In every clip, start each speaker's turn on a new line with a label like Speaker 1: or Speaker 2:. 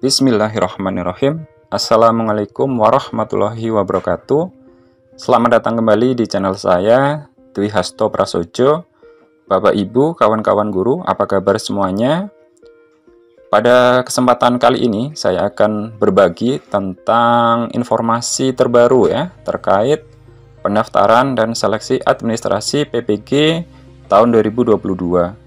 Speaker 1: Bismillahirrahmanirrahim. Assalamualaikum warahmatullahi wabarakatuh. Selamat datang kembali di channel saya, Dwi Hasto Prasojo. Bapak Ibu, kawan-kawan guru, apa kabar semuanya? Pada kesempatan kali ini saya akan berbagi tentang informasi terbaru ya terkait pendaftaran dan seleksi administrasi PPG tahun 2022.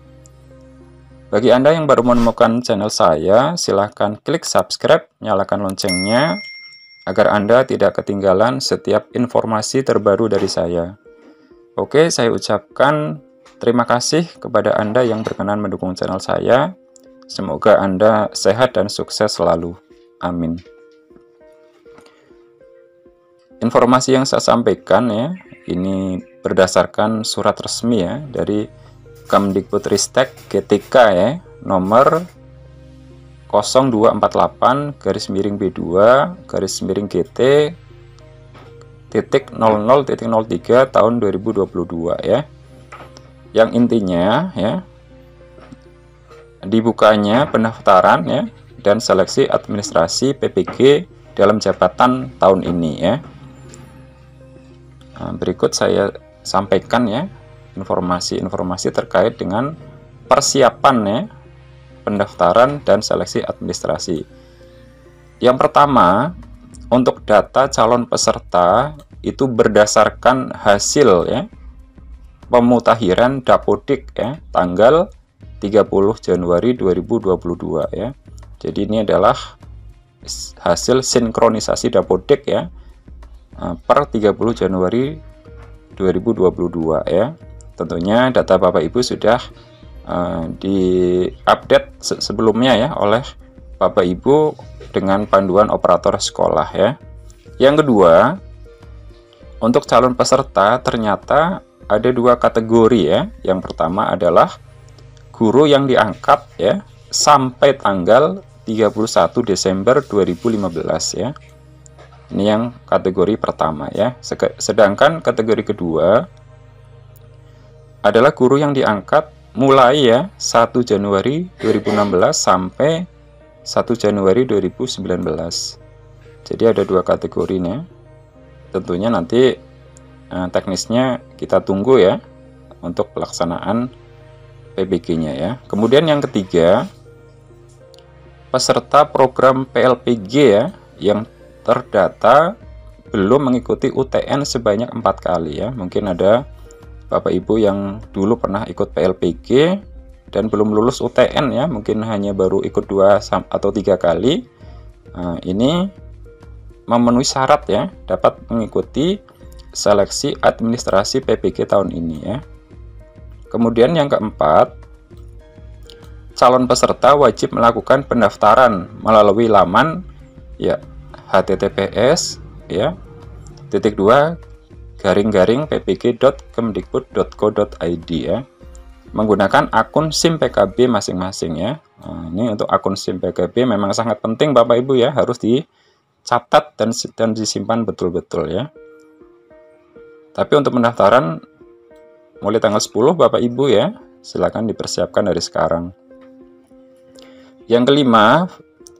Speaker 1: Bagi Anda yang baru menemukan channel saya, silahkan klik subscribe, nyalakan loncengnya, agar Anda tidak ketinggalan setiap informasi terbaru dari saya. Oke, saya ucapkan terima kasih kepada Anda yang berkenan mendukung channel saya. Semoga Anda sehat dan sukses selalu. Amin. Informasi yang saya sampaikan ya, ini berdasarkan surat resmi ya dari Kemdikbudristek GTK ya, nomor 0248/B2/GT titik 00.03 tahun 2022 ya. Yang intinya ya, dibukanya pendaftaran ya dan seleksi administrasi PPG dalam jabatan tahun ini ya. Nah, berikut saya sampaikan ya informasi-informasi terkait dengan persiapan ya pendaftaran dan seleksi administrasi. Yang pertama, untuk data calon peserta itu berdasarkan hasil ya pemutakhiran Dapodik ya tanggal 30 Januari 2022 ya. Jadi ini adalah hasil sinkronisasi Dapodik ya per 30 Januari 2022 ya. Tentunya data Bapak Ibu sudah diupdate sebelumnya ya oleh Bapak Ibu dengan panduan operator sekolah ya. Yang kedua, untuk calon peserta ternyata ada dua kategori ya. Yang pertama adalah guru yang diangkat ya sampai tanggal 31 Desember 2015 ya. Ini yang kategori pertama ya. Sedangkan kategori kedua adalah guru yang diangkat mulai ya 1 Januari 2016 sampai 1 Januari 2019. Jadi ada dua kategorinya. Tentunya nanti teknisnya kita tunggu ya untuk pelaksanaan PPG-nya ya. Kemudian yang ketiga, peserta program PLPG ya yang terdata belum mengikuti UTN sebanyak 4 kali ya. Mungkin ada Bapak Ibu yang dulu pernah ikut PLPG dan belum lulus UTN ya, mungkin hanya baru ikut 2 atau 3 kali. Nah, ini memenuhi syarat ya, dapat mengikuti seleksi administrasi PPG tahun ini ya. Kemudian yang keempat, calon peserta wajib melakukan pendaftaran melalui laman ya https ya ppg.kemdikbud.co.id ya, menggunakan akun SIM PKB masing-masing ya. Nah, ini untuk akun SIM PKB memang sangat penting Bapak Ibu ya, harus dicatat dan disimpan betul-betul ya. Tapi untuk pendaftaran mulai tanggal 10 Bapak Ibu ya, silakan dipersiapkan dari sekarang. Yang kelima,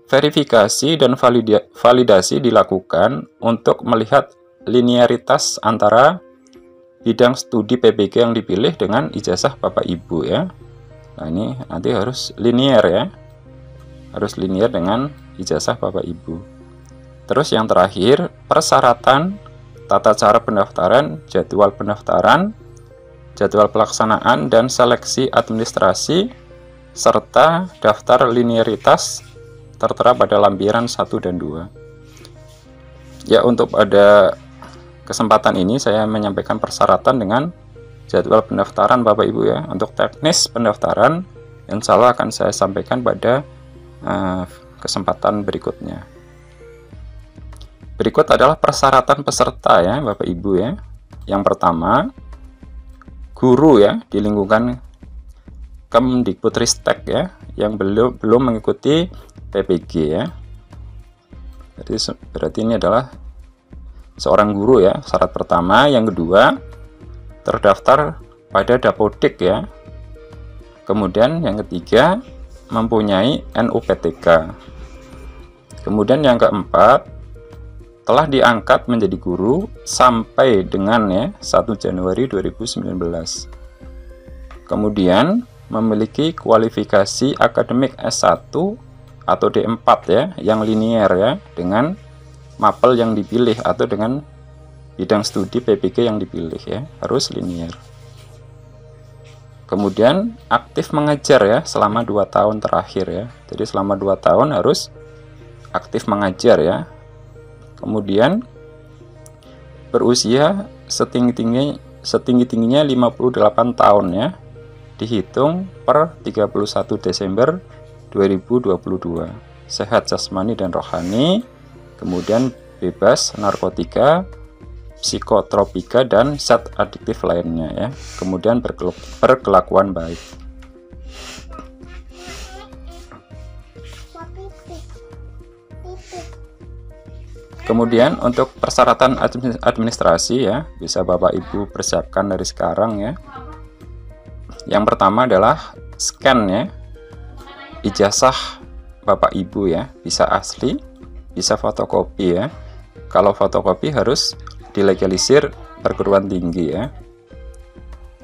Speaker 1: verifikasi dan validasi dilakukan untuk melihat linearitas antara bidang studi PPG yang dipilih dengan ijazah Bapak Ibu ya. Nah, ini nanti harus linear ya. Harus linear dengan ijazah Bapak Ibu. Terus yang terakhir, persyaratan, tata cara pendaftaran, jadwal pelaksanaan dan seleksi administrasi serta daftar linearitas tertera pada lampiran 1 dan 2. Ya, untuk pada kesempatan ini saya menyampaikan persyaratan dengan jadwal pendaftaran Bapak Ibu ya. Untuk teknis pendaftaran insya Allah akan saya sampaikan pada kesempatan berikutnya. Berikut adalah persyaratan peserta ya Bapak Ibu ya. Yang pertama, guru ya di lingkungan Kemdikbudristek ya yang belum mengikuti PPG ya. Berarti ini adalah seorang guru ya, syarat pertama. Yang kedua, terdaftar pada Dapodik ya. Kemudian yang ketiga, mempunyai NUPTK. Kemudian yang keempat, telah diangkat menjadi guru sampai dengan 1 Januari 2019. Kemudian memiliki kualifikasi akademik S1 atau D4 yang linier dengan mapel yang dipilih atau dengan bidang studi PPG yang dipilih harus linier. Kemudian aktif mengajar selama 2 tahun terakhir Jadi selama 2 tahun harus aktif mengajar Kemudian berusia setinggi-tingginya 58 tahun dihitung per 31 Desember 2022. Sehat jasmani dan rohani, kemudian bebas narkotika, psikotropika dan zat adiktif lainnya Kemudian berkelakuan baik. Kemudian untuk persyaratan administrasi bisa Bapak Ibu persiapkan dari sekarang Yang pertama adalah scan ijazah Bapak Ibu bisa asli, bisa fotokopi Kalau fotokopi harus dilegalisir perguruan tinggi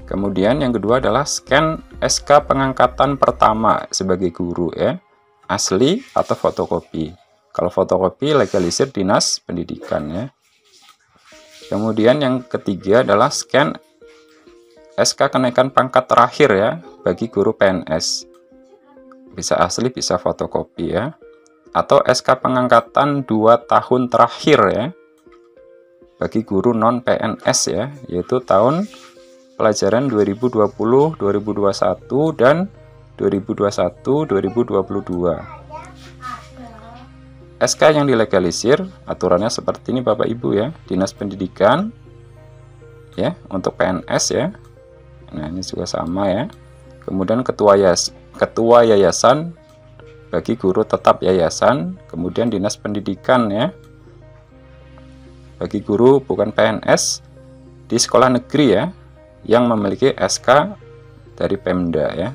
Speaker 1: Kemudian yang kedua adalah scan SK pengangkatan pertama sebagai guru asli atau fotokopi. Kalau fotokopi legalisir dinas pendidikan Kemudian yang ketiga adalah scan SK kenaikan pangkat terakhir bagi guru PNS. Bisa asli, bisa fotokopi Atau SK pengangkatan 2 tahun terakhir bagi guru non PNS yaitu tahun pelajaran 2020, 2021 dan 2021-2022. SK yang dilegalisir aturannya seperti ini Bapak Ibu Dinas Pendidikan untuk PNS Nah ini juga sama Kemudian ketua yayasan bagi guru tetap yayasan, kemudian Dinas Pendidikan bagi guru bukan PNS di sekolah negeri yang memiliki SK dari Pemda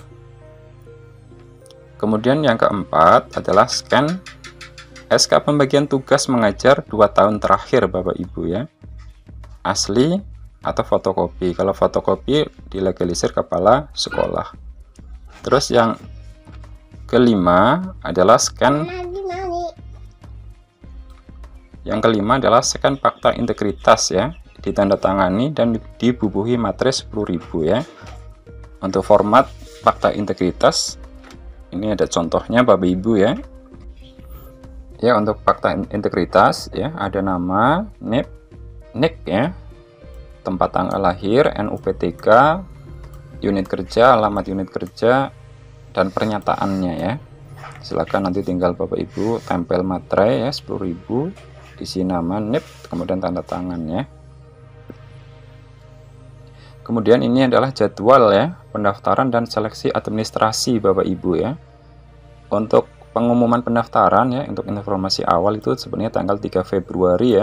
Speaker 1: Kemudian yang keempat adalah scan SK pembagian tugas mengajar 2 tahun terakhir Bapak Ibu asli atau fotokopi. Kalau fotokopi dilegalisir kepala sekolah. Terus yang kelima adalah scan fakta integritas ditandatangani dan dibubuhi materai 10.000 Untuk format fakta integritas ini ada contohnya Bapak Ibu untuk fakta integritas ada nama, NIK tempat tanggal lahir, NUPTK, unit kerja, alamat unit kerja dan pernyataannya Silakan nanti tinggal Bapak Ibu tempel materai 10.000, isi nama, NIP, kemudian tanda tangan Kemudian ini adalah jadwal pendaftaran dan seleksi administrasi Bapak Ibu Untuk pengumuman pendaftaran untuk informasi awal itu sebenarnya tanggal 3 Februari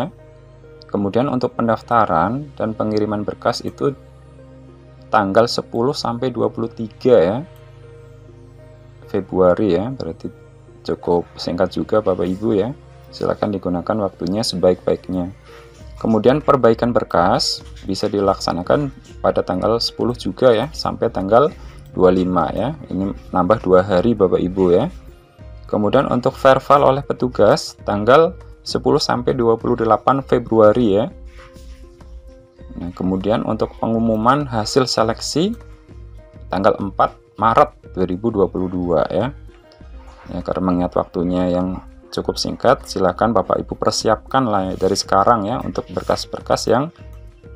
Speaker 1: Kemudian untuk pendaftaran dan pengiriman berkas itu tanggal 10 sampai 23 Februari berarti cukup singkat juga Bapak Ibu Silakan digunakan waktunya sebaik-baiknya. Kemudian perbaikan berkas bisa dilaksanakan pada tanggal 10 juga sampai tanggal 25 Ini nambah 2 hari Bapak Ibu Kemudian untuk verbal oleh petugas tanggal 10 sampai 28 Februari Nah, kemudian untuk pengumuman hasil seleksi tanggal 4 Maret 2022 karena mengingat waktunya yang cukup singkat, silakan Bapak Ibu persiapkan dari sekarang untuk berkas-berkas yang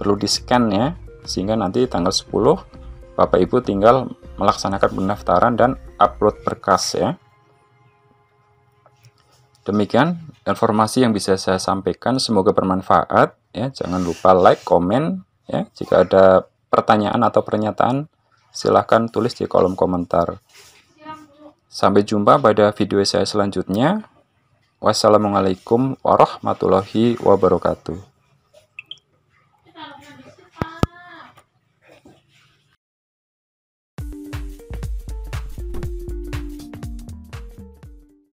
Speaker 1: perlu di-scan sehingga nanti tanggal 10 Bapak Ibu tinggal melaksanakan pendaftaran dan upload berkas Demikian informasi yang bisa saya sampaikan, semoga bermanfaat Jangan lupa like, komen Jika ada pertanyaan atau pernyataan silahkan tulis di kolom komentar. Sampai jumpa pada video saya selanjutnya. Wassalamualaikum warahmatullahi wabarakatuh.